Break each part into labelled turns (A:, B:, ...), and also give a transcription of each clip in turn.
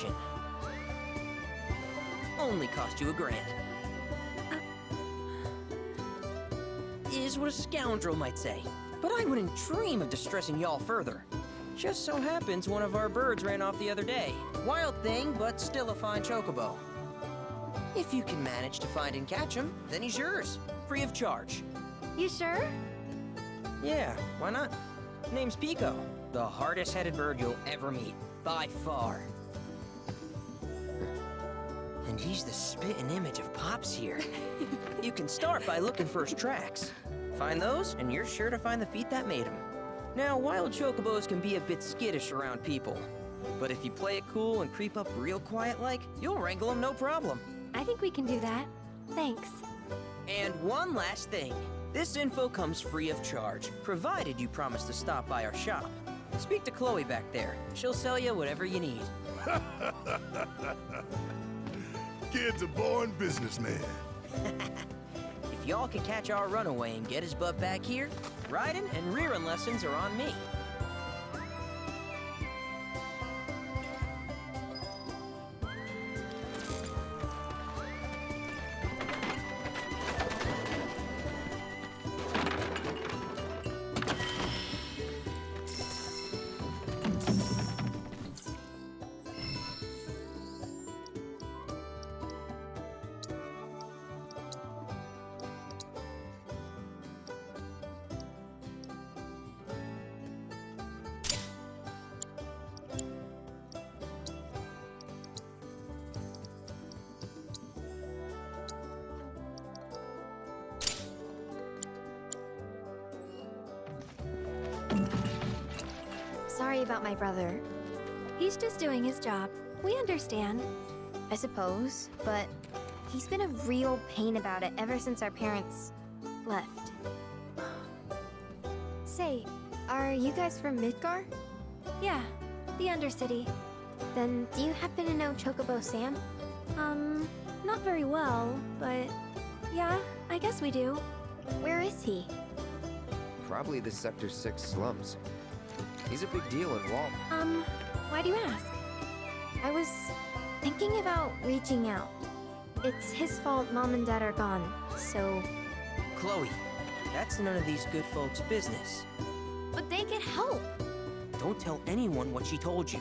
A: admission. Only cost you $1,000. Is what a scoundrel might say. But I wouldn't dream of distressing y'all further. Just so happens one of our birds ran off the other day. Wild thing, but still a fine chocobo. If you can manage to find and catch him, then he's yours. Free of charge.
B: You sure?
A: Yeah, why not? Name's Pico. The hardest-headed bird you'll ever meet. By far. And he's the spitting image of Pops here. You can start by looking for his tracks. Find those, and you're sure to find the feet that made him. Now, wild chocobos can be a bit skittish around people. But if you play it cool and creep up real quiet-like, you'll wrangle them no problem.
B: I think we can do that. Thanks.
A: And one last thing. This info comes free of charge, provided you promise to stop by our shop. Speak to Chloe back there. She'll sell you whatever you need.
C: Kid's a born businessman.
A: If y'all can catch our runaway and get his butt back here, riding and rearing lessons are on me.
B: Sorry about my brother. He's just doing his job. We understand.
D: I suppose, but he's been a real pain about it ever since our parents left. Say, are you guys from Midgar?
B: Yeah, the Undercity.
D: Then do you happen to know Chocobo Sam?
B: Not very well, but yeah, I guess we do.
D: Where is he?
E: Probably the Sector 6 slums. He's a big deal in Walt.
B: Why do you ask?
D: I was thinking about reaching out. It's his fault Mom and Dad are gone, so...
A: Chloe, that's none of these good folks' business.
D: But they get help!
A: Don't tell anyone what she told you.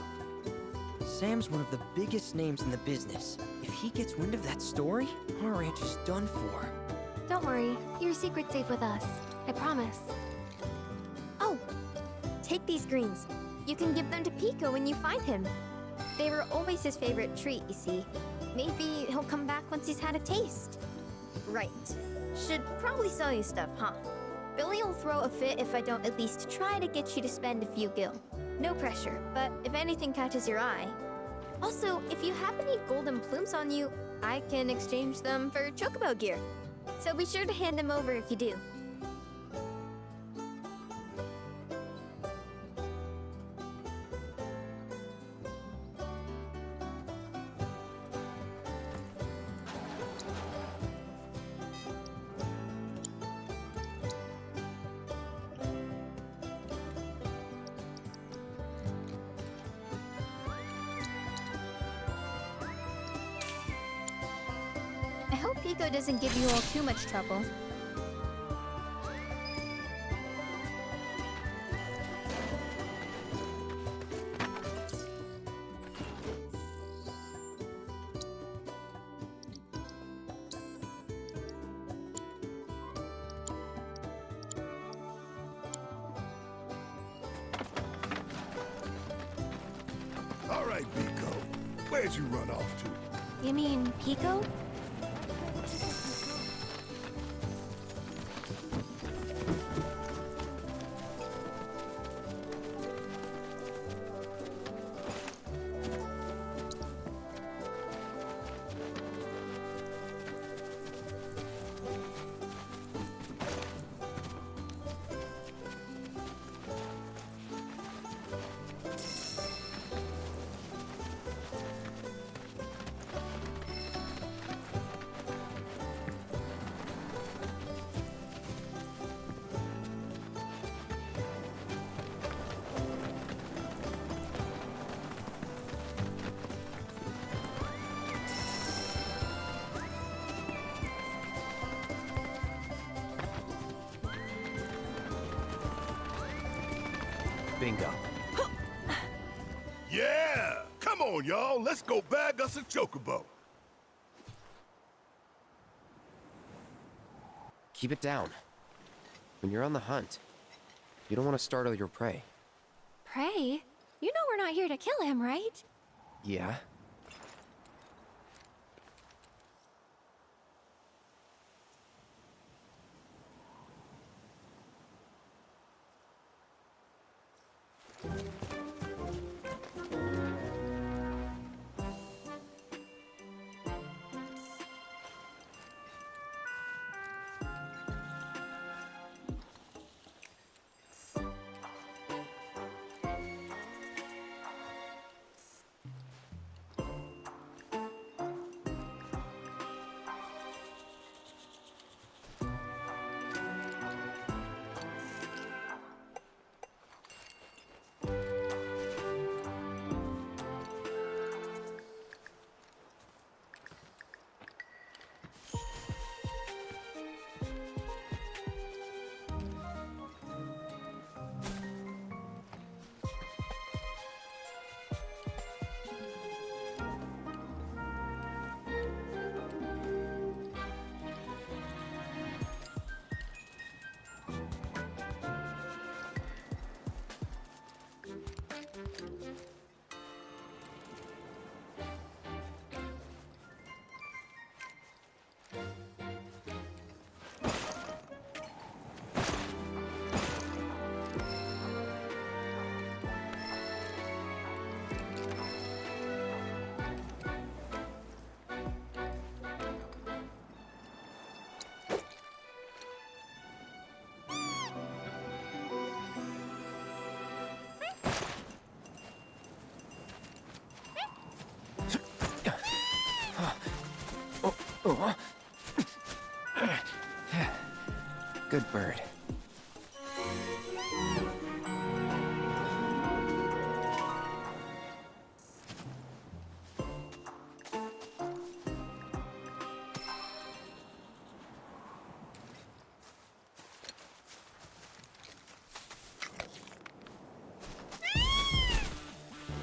A: Sam's one of the biggest names in the business. If he gets wind of that story, our ranch is done for.
B: Don't worry, your secret's safe with us. I promise.
D: Oh! Take these greens. You can give them to Pico when you find him. They were always his favorite treat, you see. Maybe he'll come back once he's had a taste. Right. Should probably sell you stuff, huh? Billy will throw a fit if I don't at least try to get you to spend a few gil. No pressure, but if anything catches your eye. Also, if you have any golden plumes on you, I can exchange them for Chocobo gear. So be sure to hand them over if you do. I hope Pico doesn't give you all too much trouble.
C: All right, Pico. Where'd you run off to?
B: You mean Pico?
E: Bingo.
C: Yeah! Come on, y'all. Let's go bag us a Chocobo.
E: Keep it down. When you're on the hunt, you don't want to startle your prey.
B: Prey? You know we're not here to kill him, right?
E: Yeah? Good bird.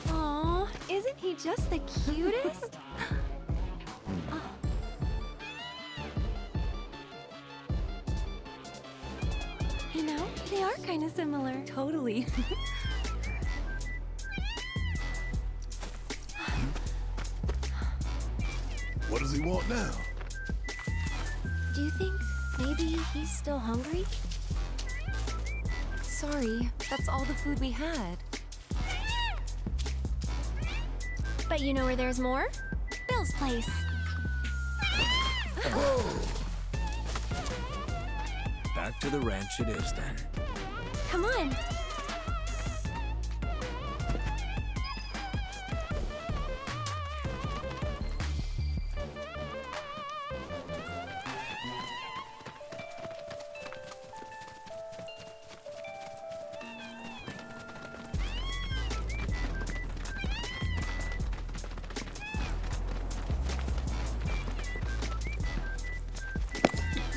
B: Aw, isn't he just the cutest? You know, they are kind of similar. Totally.
C: What does he want now?
B: Do you think maybe he's still hungry?
F: Sorry, that's all the food we had.
B: But you know where there's more? Bill's place.
G: Back to the ranch it is then.
B: Come on.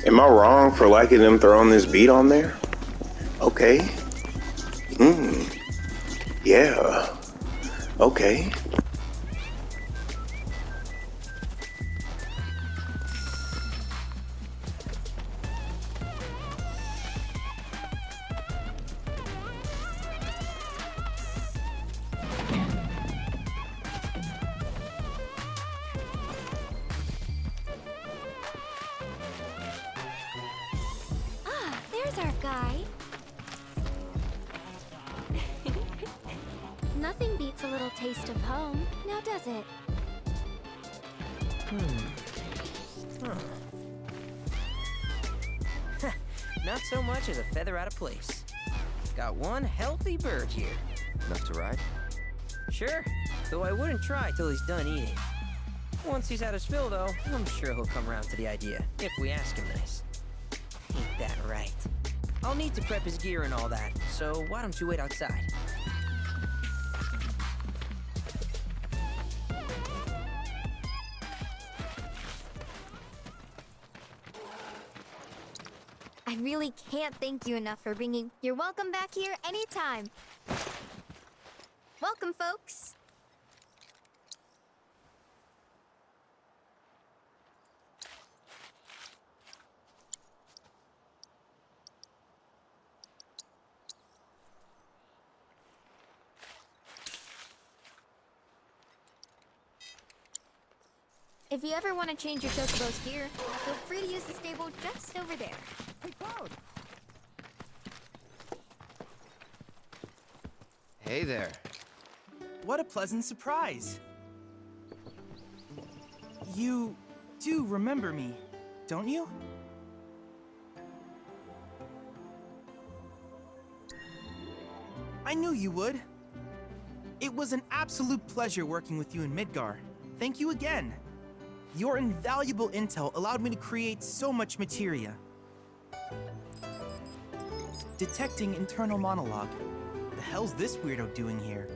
H: Am I wrong for liking them throwing this beat on there? Okay. Yeah. Okay.
B: There's our guy. Nothing beats a little taste of home, now does it?
A: Not so much as a feather out of place. Got one healthy bird here.
E: Enough to ride?
A: Sure, though I wouldn't try till he's done eating. Once he's had his fill, though, I'm sure he'll come around to the idea, if we ask him nice. Ain't that right? I'll need to prep his gear and all that, so why don't you wait outside?
D: I really can't thank you enough for bringing. You're welcome back here anytime. Welcome, folks. If you ever want to change your Chocobo's gear, feel free to use the stable just over there.
I: Hey, Cloud!
E: Hey there.
I: What a pleasant surprise! You do remember me, don't you? I knew you would. It was an absolute pleasure working with you in Midgar. Thank you again. Your invaluable intel allowed me to create so much materia. Detecting internal monologue. The hell's this weirdo doing here?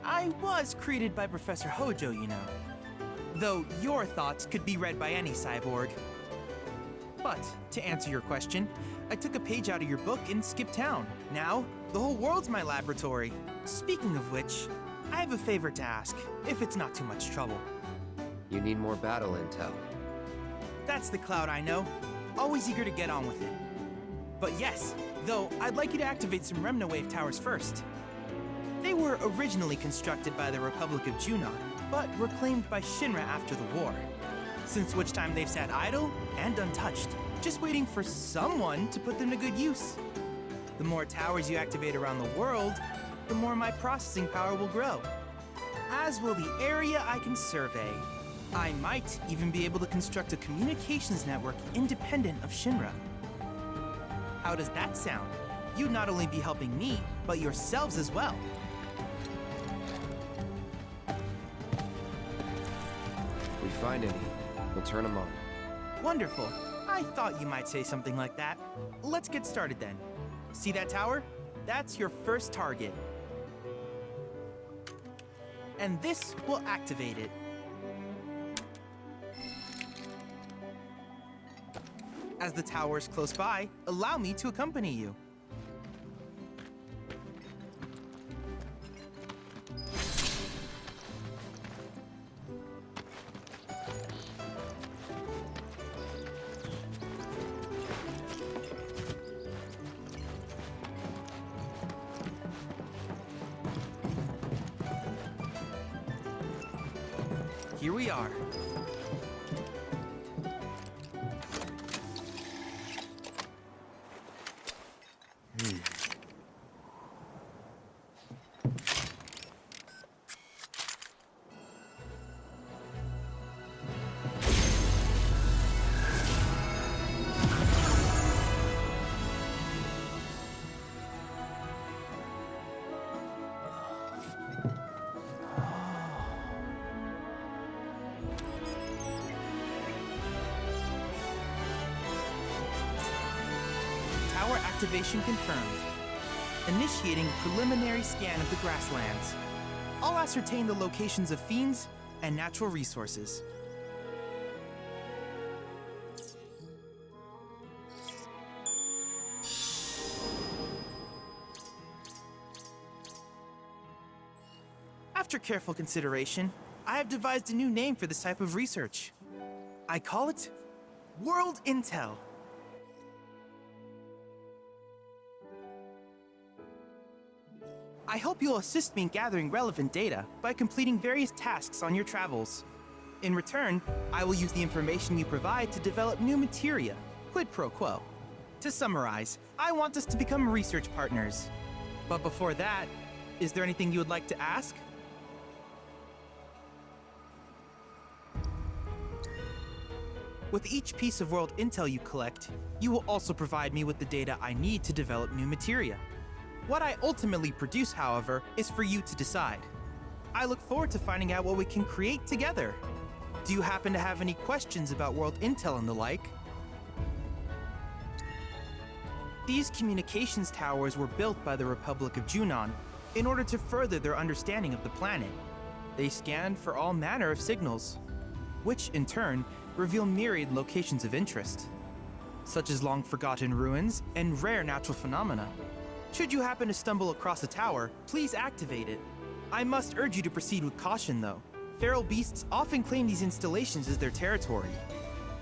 I: I was created by Professor Hojo, you know. Though your thoughts could be read by any cyborg. But, to answer your question, I took a page out of your book and skipped town. Now, the whole world's my laboratory. Speaking of which, I have a favor to ask, if it's not too much trouble.
E: You need more battle intel.
I: That's the Cloud I know. Always eager to get on with it. But yes, though I'd like you to activate some Remna Wave towers first. They were originally constructed by the Republic of Junon, but were claimed by Shinra after the war. Since which time they've sat idle and untouched, just waiting for someone to put them to good use. The more towers you activate around the world, the more my processing power will grow. As will the area I can survey. I might even be able to construct a communications network independent of Shinra. How does that sound? You'd not only be helping me, but yourselves as well.
E: If we find any, we'll turn them on.
I: Wonderful. I thought you might say something like that. Let's get started then. See that tower? That's your first target. And this will activate it. As the tower is close by, allow me to accompany you. Here we are. Tower activation confirmed. Initiating preliminary scan of the grasslands. I'll ascertain the locations of fiends and natural resources. After careful consideration, I have devised a new name for this type of research. I call it World Intel. I hope you'll assist me in gathering relevant data by completing various tasks on your travels. In return, I will use the information you provide to develop new materia, quid pro quo. To summarize, I want us to become research partners. But before that, is there anything you would like to ask? With each piece of world intel you collect, you will also provide me with the data I need to develop new materia. What I ultimately produce, however, is for you to decide. I look forward to finding out what we can create together. Do you happen to have any questions about world intel and the like? These communications towers were built by the Republic of Junon in order to further their understanding of the planet. They scan for all manner of signals, which in turn reveal myriad locations of interest, such as long-forgotten ruins and rare natural phenomena. Should you happen to stumble across a tower, please activate it. I must urge you to proceed with caution, though. Feral beasts often claim these installations as their territory.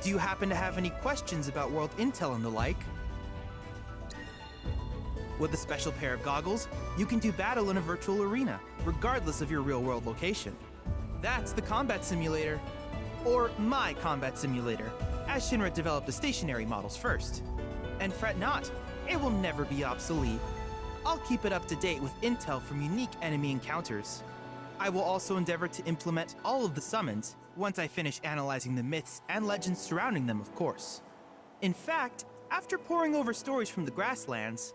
I: Do you happen to have any questions about world intel and the like? With a special pair of goggles, you can do battle in a virtual arena, regardless of your real-world location. That's the combat simulator. Or my combat simulator, as Shinra developed the stationary models first. And fret not, it will never be obsolete. I'll keep it up to date with intel from unique enemy encounters. I will also endeavor to implement all of the summons, once I finish analyzing the myths and legends surrounding them, of course. In fact, after poring over stories from the grasslands,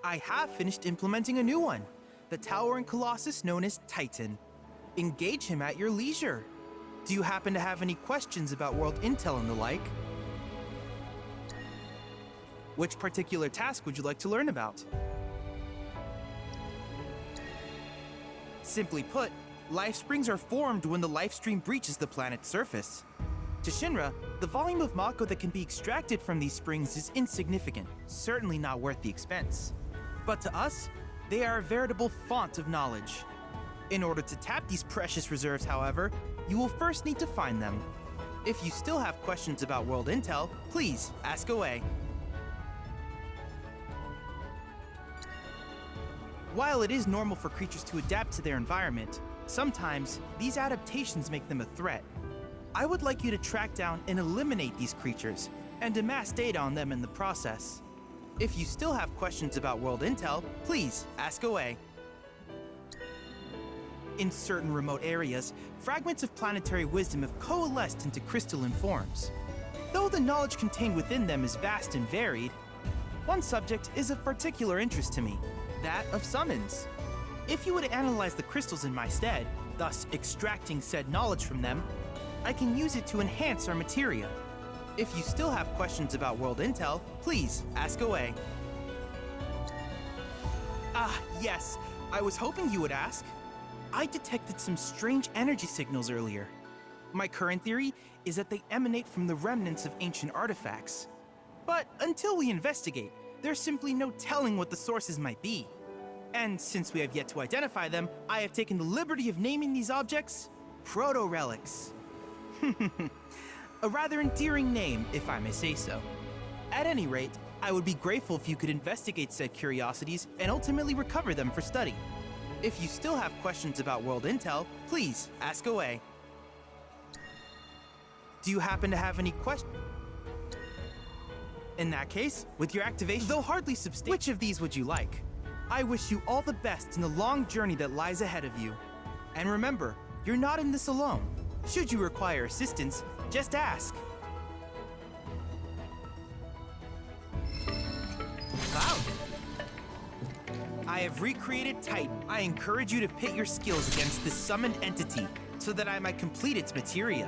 I: I have finished implementing a new one, the towering colossus known as Titan. Engage him at your leisure. Do you happen to have any questions about world intel and the like? Which particular task would you like to learn about? Simply put, life springs are formed when the life stream breaches the planet's surface. To Shinra, the volume of Mako that can be extracted from these springs is insignificant, certainly not worth the expense. But to us, they are a veritable font of knowledge. In order to tap these precious reserves, however, you will first need to find them. If you still have questions about world intel, please ask away. While it is normal for creatures to adapt to their environment, sometimes these adaptations make them a threat. I would like you to track down and eliminate these creatures, and amass data on them in the process. If you still have questions about world intel, please ask away. In certain remote areas, fragments of planetary wisdom have coalesced into crystalline forms. Though the knowledge contained within them is vast and varied, one subject is of particular interest to me, that of summons. If you would analyze the crystals in my stead, thus extracting said knowledge from them, I can use it to enhance our materia. If you still have questions about world intel, please ask away. Ah, yes, I was hoping you would ask. I detected some strange energy signals earlier. My current theory is that they emanate from the remnants of ancient artifacts. But until we investigate, there's simply no telling what the sources might be. And since we have yet to identify them, I have taken the liberty of naming these objects proto-relics. A rather endearing name, if I may say so. At any rate, I would be grateful if you could investigate said curiosities and ultimately recover them for study. If you still have questions about world intel, please ask away. Do you happen to have any questions? In that case, with your activation, though hardly substantial, which of these would you like? I wish you all the best in the long journey that lies ahead of you. And remember, you're not in this alone. Should you require assistance, just ask. Cloud! I have recreated Titan. I encourage you to pit your skills against this summoned entity so that I might complete its materia.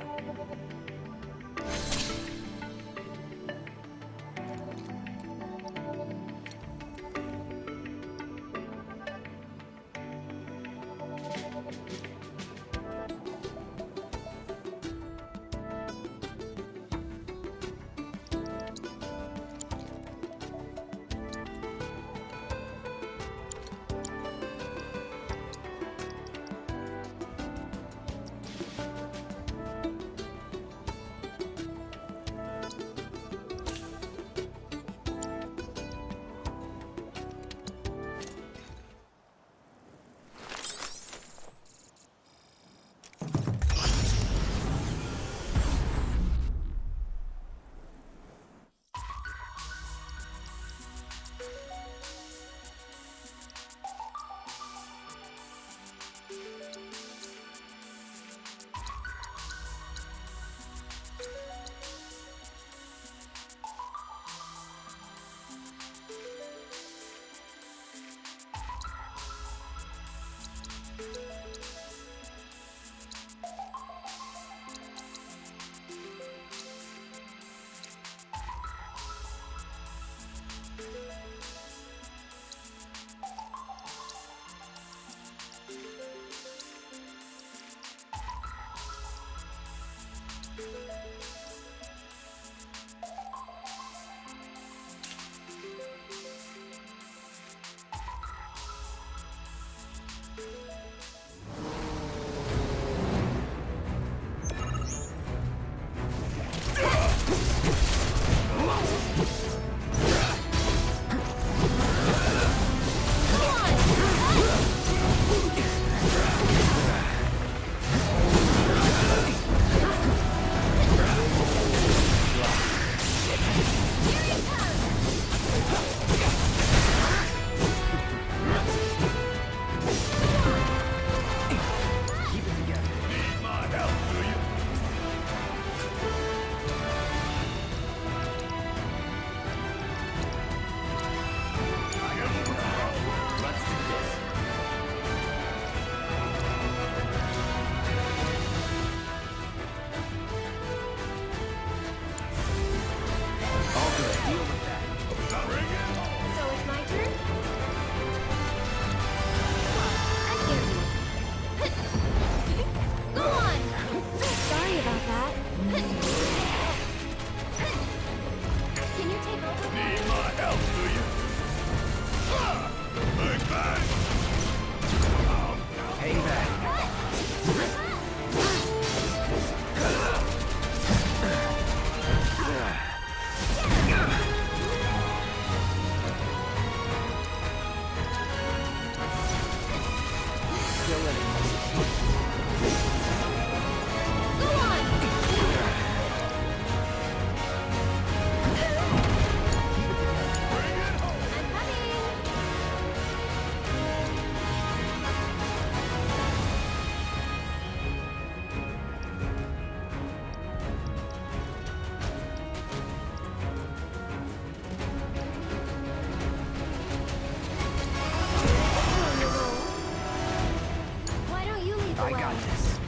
B: Why don't you lead the way?
E: I got this.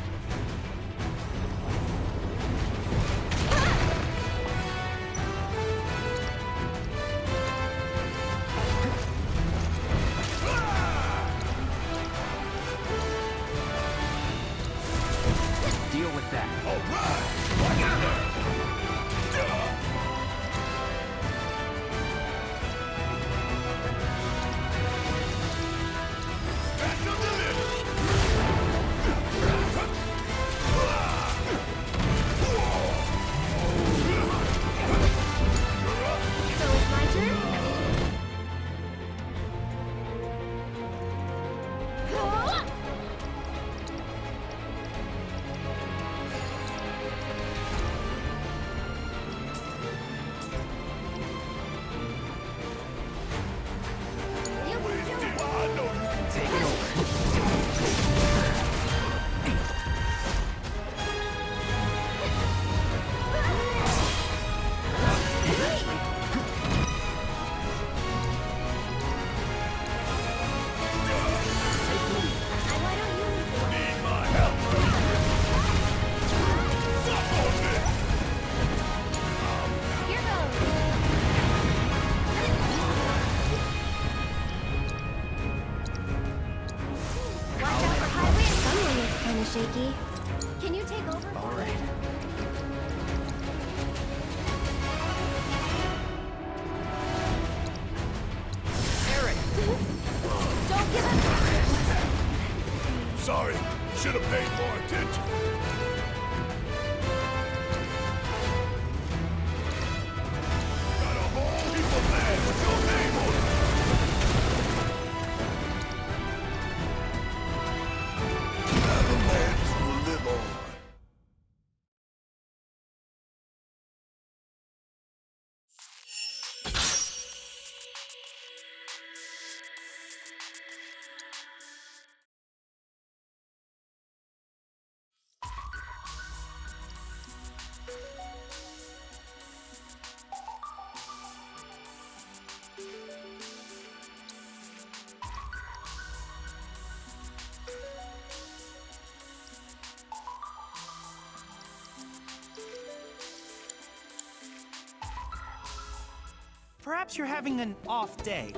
E: Deal with that.
C: All right. Back up the middle.
B: So it's my turn?
C: I know you can
E: Take it over.
B: Why don't you lead the way?
C: need my help. Suck on this.
B: Here goes. Watch out for high winds. Someone looks kind of shaky. Can you take over?
E: All right.
A: Eric!
B: Don't give up.
C: Sorry, should have paid more attention. Got a whole heap of land with your name on it. Avalanche will live on.
I: Perhaps you're having an off day.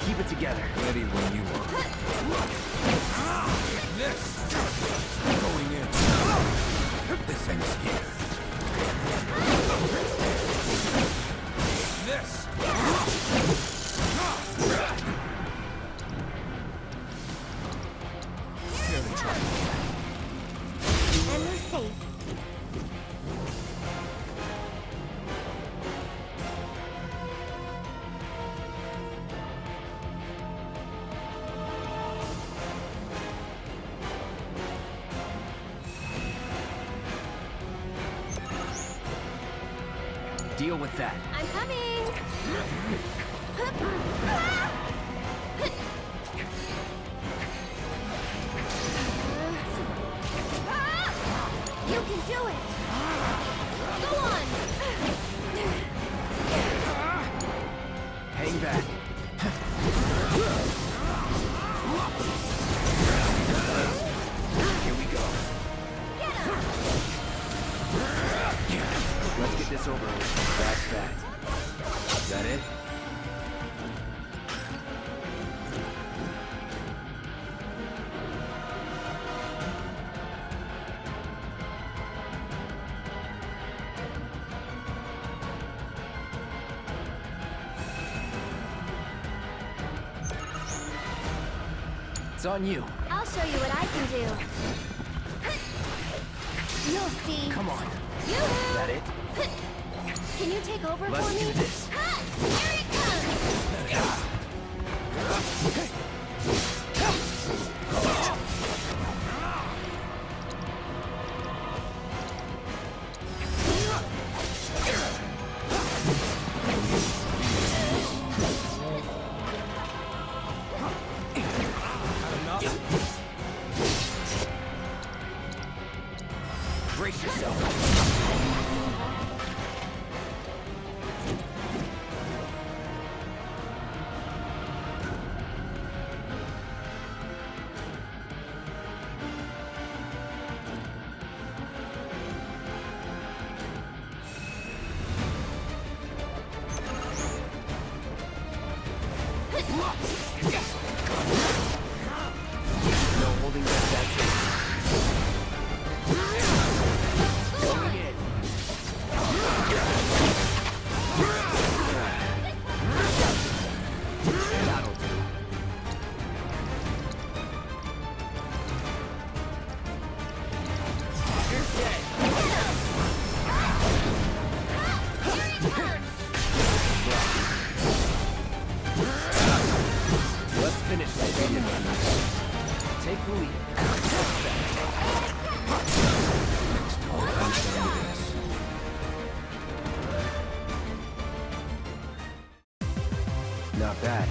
E: Keep it together.
G: Ready when you are. This going in. This ends here. Deal with that.
B: I'm coming! You can do it! Go on!
G: Hang back. Here we go. Let's get this over with. That's that. Is that it? It's on you.
B: I'll show you what I can do. You'll see.
G: Come on.
B: Yoo-hoo!
G: Is that it?
B: Can you take over
G: Let's
B: for me?
G: do this.
B: Ha! Here it comes!
G: Brace yourself. No holding back, that's it. Going in. That'll do. You're dead. Let's finish this. Take the lead. Not bad.